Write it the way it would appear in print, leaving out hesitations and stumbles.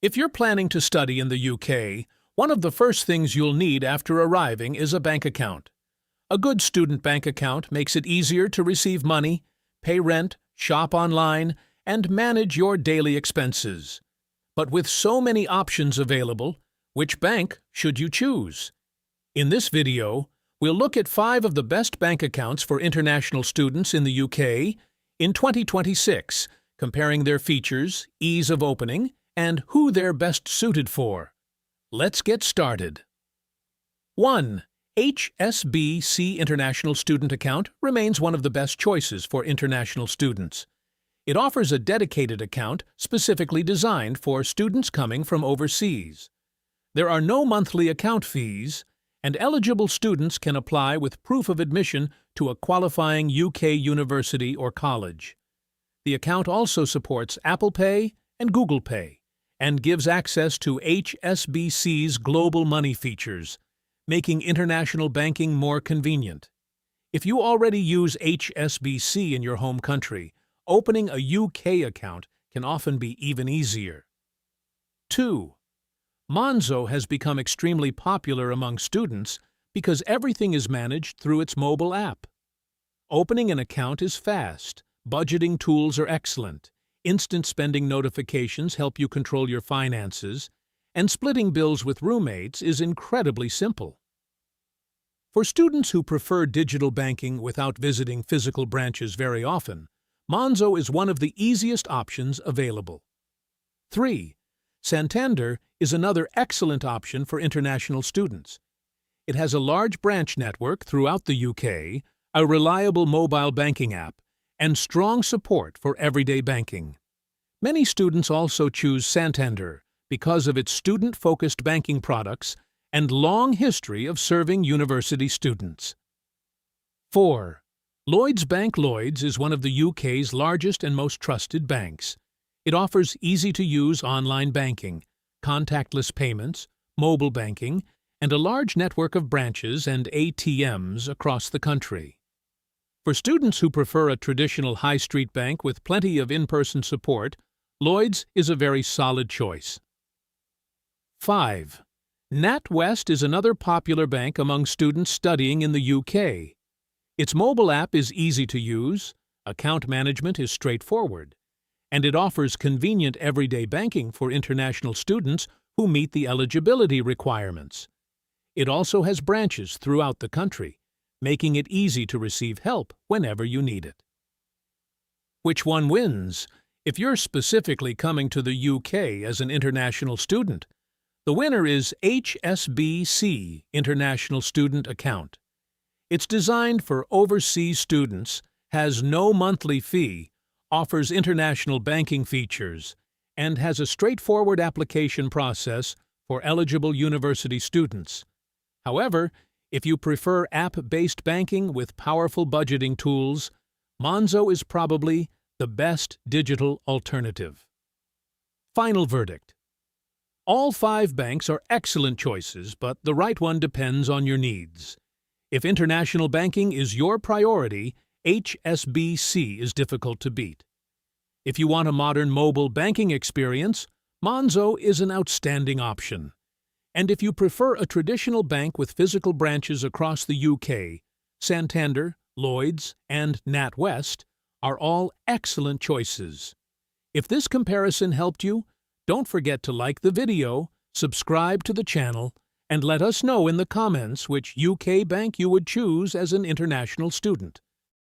If you're planning to study in the UK, one of the first things you'll need after arriving is a bank account. A good student bank account makes it easier to receive money, pay rent, shop online, and manage your daily expenses. But with so many options available, which bank should you choose? In this video, we'll look at 5 of the best bank accounts for international students in the UK in 2026, comparing their features, ease of opening, and who they're best suited for. Let's get started. 1. HSBC International Student Account remains one of the best choices for international students. It offers a dedicated account specifically designed for students coming from overseas. There are no monthly account fees, and eligible students can apply with proof of admission to a qualifying UK university or college. The account also supports Apple Pay and Google Pay, and gives access to HSBC's global money features, making international banking more convenient. If you already use HSBC in your home country, opening a UK account can often be even easier. 2. Monzo has become extremely popular among students because everything is managed through its mobile app. Opening an account is fast, budgeting tools are excellent, instant spending notifications help you control your finances, and splitting bills with roommates is incredibly simple. For students who prefer digital banking without visiting physical branches very often, Monzo is one of the easiest options available. 3. Santander is another excellent option for international students. It has a large branch network throughout the UK, a reliable mobile banking app, and strong support for everyday banking. Many students also choose Santander because of its student-focused banking products and long history of serving university students. 4. Lloyds Bank Lloyds is one of the UK's largest and most trusted banks. It offers easy-to-use online banking, contactless payments, mobile banking, and a large network of branches and ATMs across the country. For students who prefer a traditional high street bank with plenty of in-person support, Lloyds is a very solid choice. 5. NatWest is another popular bank among students studying in the UK. Its mobile app is easy to use, account management is straightforward, and it offers convenient everyday banking for international students who meet the eligibility requirements. It also has branches throughout the country, making it easy to receive help whenever you need it. Which one wins? If you're specifically coming to the UK as an international student, the winner is HSBC International Student Account. It's designed for overseas students, has no monthly fee, offers international banking features, and has a straightforward application process for eligible university students. However, if you prefer app-based banking with powerful budgeting tools, Monzo is probably the best digital alternative. Final verdict. All 5 banks are excellent choices, but the right one depends on your needs. If international banking is your priority, HSBC is difficult to beat. If you want a modern mobile banking experience, Monzo is an outstanding option. And if you prefer a traditional bank with physical branches across the UK, Santander, Lloyds, and NatWest are all excellent choices. If this comparison helped you, don't forget to like the video, subscribe to the channel, and let us know in the comments which UK bank you would choose as an international student.